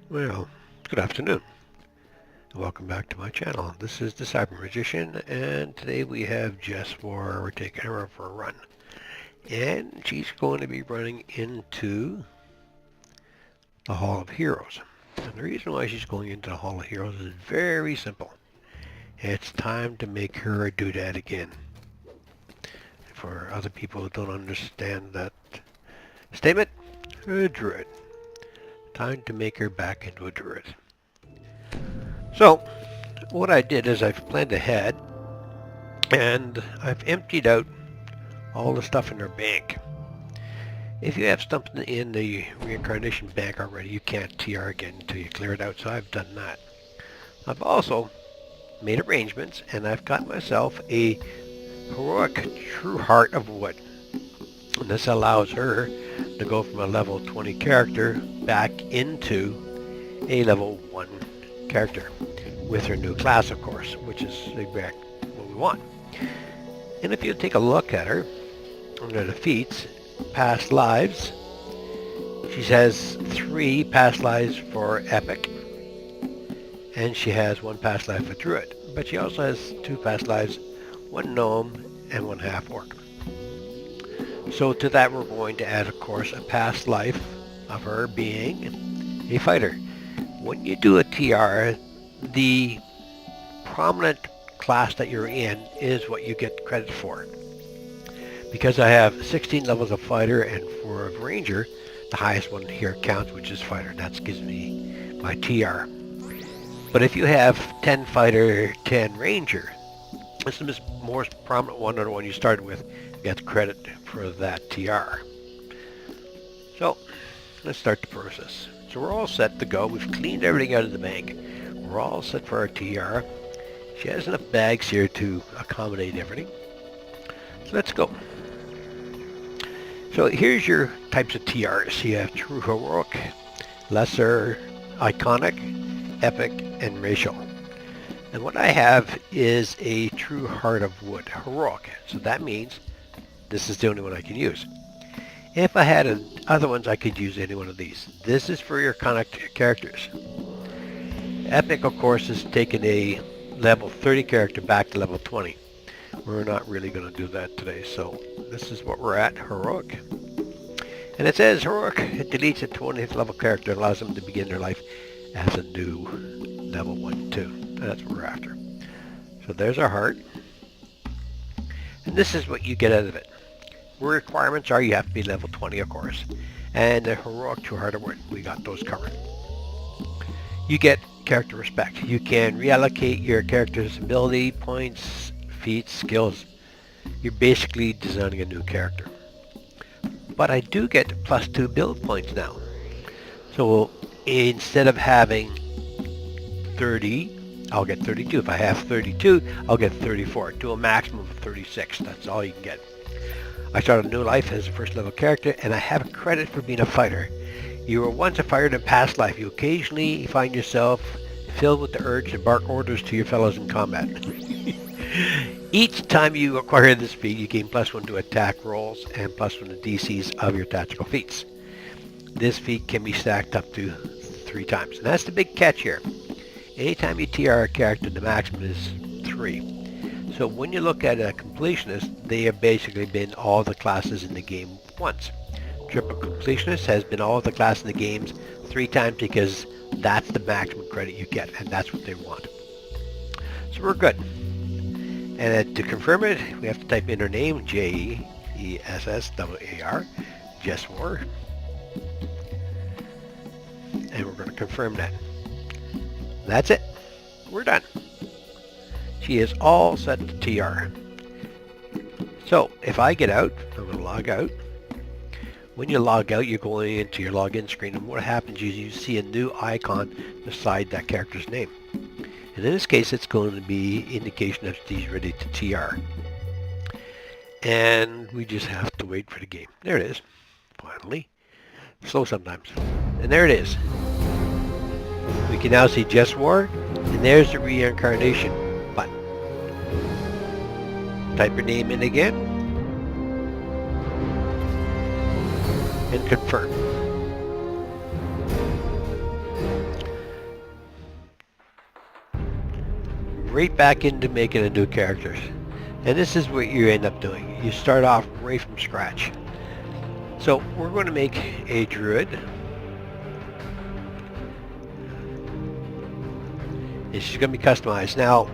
Well, good afternoon. Welcome back to my channel. This is the Cyber Magician, and today we have Jess War. We're taking her for a run. And she's going to be running into the Hall of Heroes. And the reason why she's going into the Hall of Heroes is very simple. It's time to make her a doodad again. For other people who don't understand that statement, a druid. Time to make her back into a druid. So, what I did is I've planned ahead and I've emptied out all the stuff in her bank. If you have something in the reincarnation bank already, you can't TR again until you clear it out, so I've done that. I've also made arrangements and I've got myself a Heroic True Heart of Wood. And this allows her to go from a level 20 character back into a level 1 character with her new class, of course, which is exactly what we want. And if you take a look at her, under the feats, past lives, she has 3 past lives for epic, and she has 1 past life for druid. But she also has 2 past lives, 1 gnome and 1 half orc. So to that we're going to add, of course, a past life of her being a fighter. When you do a TR, the prominent class that you're in is what you get credit for. Because I have 16 levels of fighter, and for a ranger, the highest one here counts, which is fighter. That gives me my TR. But if you have 10 fighter, 10 ranger, this is the most prominent one, or the one you started with, gets credit for that TR. So let's start the process. So we're all set to go. We've cleaned everything out of the bank. We're all set for our TR. She has enough bags here to accommodate everything. So let's go. So here's your types of TRs. You have True Heroic, Lesser, Iconic, Epic, and Racial. And what I have is a True Heart of Wood, Heroic. So that means this is the only one I can use. If I had other ones, I could use any one of these. This is for your iconic characters. Epic, of course, is taking a level 30 character back to level 20. We're not really going to do that today, so this is what we're at, Heroic. And it says Heroic, it deletes a 20th level character and allows them to begin their life as a new level 1, 2. And that's what we're after. So there's our heart. And this is what you get out of it. Requirements are you have to be level 20, of course. And the Heroic True Heart of Wood, we got those covered. You get character respect. You can reallocate your character's ability, points, feats, skills. You're basically designing a new character. But I do get plus 2 build points now. So instead of having 30, I'll get 32. If I have 32, I'll get 34, to a maximum of 36. That's all you can get. I start a new life as a first level character, and I have a credit for being a fighter. You were once a fighter in a past life. You occasionally find yourself filled with the urge to bark orders to your fellows in combat. Each time you acquire this feat, you gain +1 to attack rolls and +1 to DCs of your tactical feats. This feat can be stacked up to 3 times. And that's the big catch here. Anytime you TR a character, the maximum is 3. So when you look at a completionist, they have basically been all the classes in the game once. Triple completionist has been all the classes in the games 3 times because that's the maximum credit you get, and that's what they want. So we're good. And to confirm it, we have to type in her name, Jesswar, Jess War. And we're going to confirm that. That's it. We're done. She is all set to TR. So if I get out, I'm going to log out. When you log out, you're going into your login screen, and what happens is you see a new icon beside that character's name. And in this case, it's going to be indication that she's ready to TR. And we just have to wait for the game. There it is. Finally. Slow sometimes. And there it is. We can now see Jess War, and there's the reincarnation button. Type your name in again, and confirm. right back into making a new character. And this is what you end up doing. You start off right from scratch. So we're going to make a druid. And she's going to be customized. Now,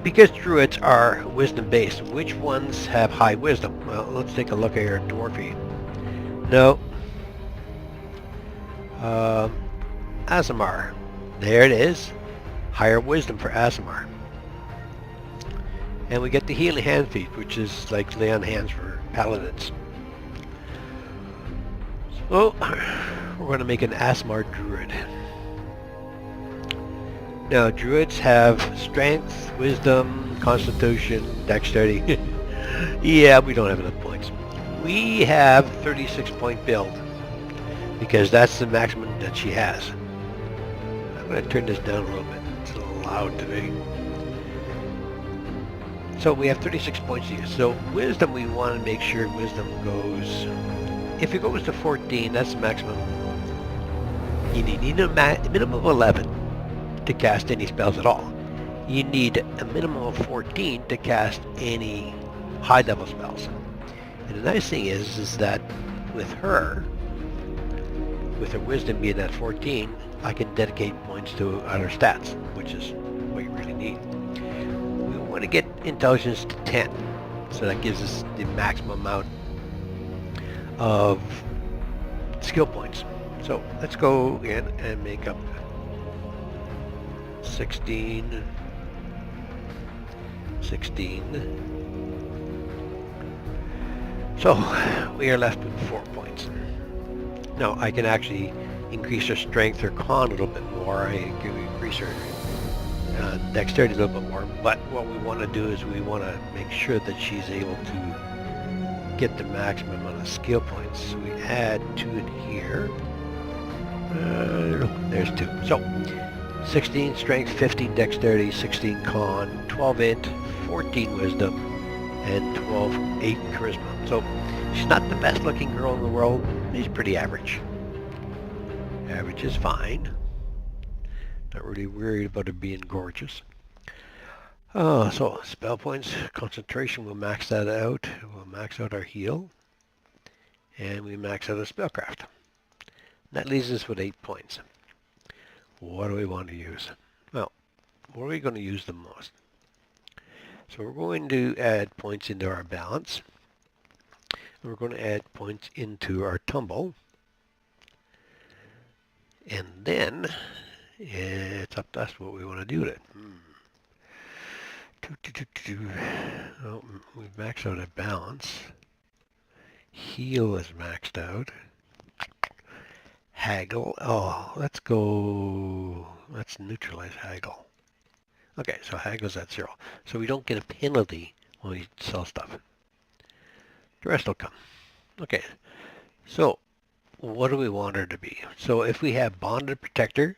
because druids are wisdom based, which ones have high wisdom? Well, let's take a look at your dwarfy. No. Aasimar. There it is. Higher wisdom for Aasimar. And we get the healing hand feat, which is like lay on hands for paladins. So we're going to make an Aasimar druid. Now, druids have strength, wisdom, constitution, dexterity. Yeah, we don't have enough points. We have 36 point build because that's the maximum that she has. I'm going to turn this down a little bit. It's a little loud today. So we have 36 points to use. So wisdom, we want to make sure wisdom goes, if it goes to 14, that's the maximum. You need a minimum of 11 to cast any spells at all. You need a minimum of 14 to cast any high level spells. And the nice thing is that with her wisdom being at 14, I can dedicate points to other stats, which is what you really need. We want to get intelligence to 10, so that gives us the maximum amount of skill points. So let's go in and make up 16. So we are left with 4 points. Now I can actually increase her strength or con a little bit more. I can increase her dexterity a little bit more. But what we want to do is we want to make sure that she's able to get the maximum amount of skill points. So we add 2 in here. There's 2. So 16 strength, 15 dexterity, 16 con, 12 int, 14 wisdom, and 8 charisma. So she's not the best looking girl in the world. She's pretty average. Average is fine. Not really worried about her being gorgeous. So spell points, concentration, we'll max that out. We'll max out our heal. And we max out our spellcraft. That leaves us with 8 points. What do we want to use? Well, what are we going to use the most? So we're going to add points into our balance. And we're going to add points into our tumble. And then it's up to us what we want to do with it. Oh, we've maxed out our balance. Heal is maxed out. Haggle. Oh, let's neutralize haggle. Okay, so haggle's at 0. So we don't get a penalty when we sell stuff. The rest will come. Okay, so what do we want her to be? So if we have bonded protector,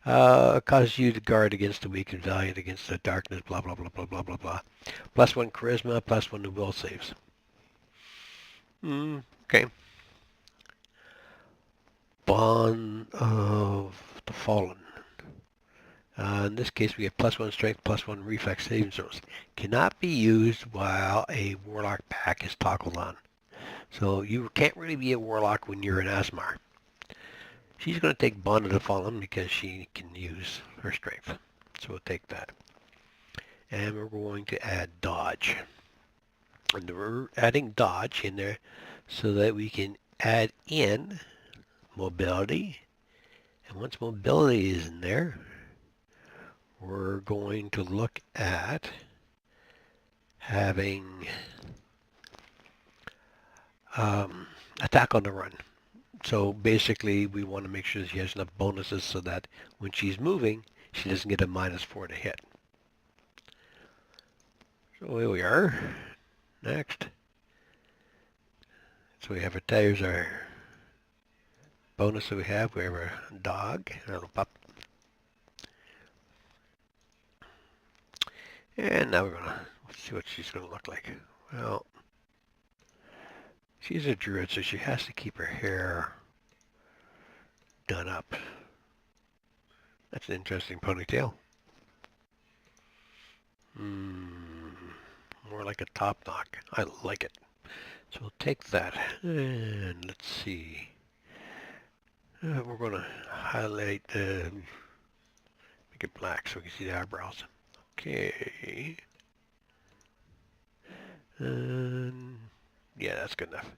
causes you to guard against the weak and valiant against the darkness, blah, blah, blah, blah, blah, blah, blah. +1 charisma, +1 to will saves. Okay. Bond of the Fallen. In this case, we have +1 strength, +1 reflex saving throws. Cannot be used while a warlock pack is toggled on. So you can't really be a warlock when you're an Aasimar. She's going to take Bond of the Fallen because she can use her strength. So we'll take that. And we're going to add dodge. And we're adding dodge in there so that we can add in mobility. And once mobility is in there, we're going to look at having attack on the run. So basically we want to make sure she has enough bonuses so that when she's moving, she doesn't get a -4 to hit. So here we are. Next. So we have there's our bonus that we have. We have our dog, our little pup. And now we're going to see what she's going to look like. Well, she's a druid, so she has to keep her hair done up. That's an interesting ponytail. More like a top knock. I like it. So we'll take that. And let's see. We're going to highlight, make it black so we can see the eyebrows. Okay. And yeah, that's good enough.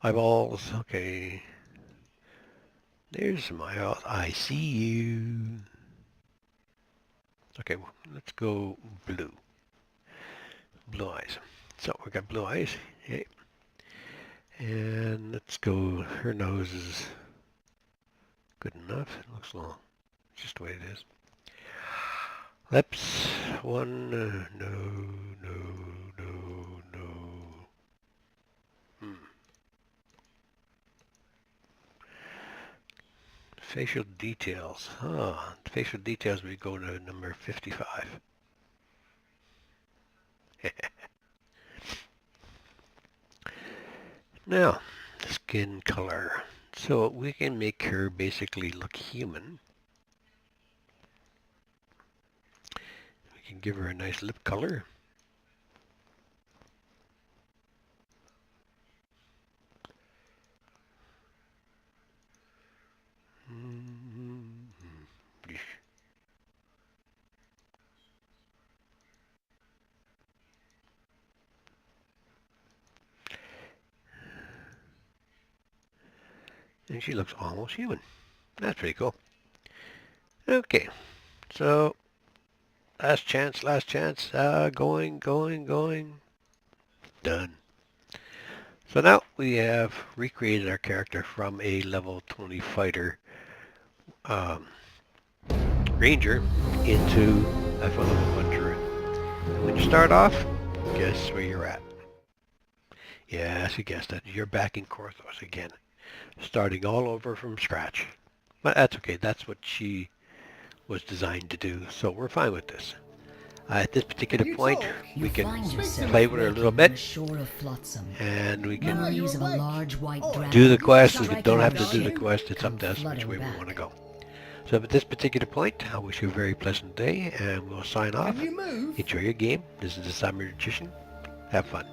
Eyeballs. Okay. There's my eyeballs. I see you. Okay, well, let's go blue. Blue eyes. So we got blue eyes. Okay. And let's go. Her nose is good enough. It looks long. It's just the way it is. Lips. One. No. Facial details. Facial details, we go to number 55. Now, skin color. So we can make her basically look human. We can give her a nice lip color. And she looks almost human. That's pretty cool. Okay, so last chance. Going. Done. So now we have recreated our character from a level 20 fighter ranger into a level 1 druid. When you start off, guess where you're at? Yes, you guessed it. You're back in Korthos again, starting all over from scratch. But that's okay. That's what she was designed to do, so we're fine with this. At this particular point, we can play with her a little bit, and we can do the quest. We don't have to do the quest. It's up to us which way we want to go. So at this particular point, I wish you a very pleasant day, and we'll sign off. Enjoy your game. This is the Cyber Magician. Have fun.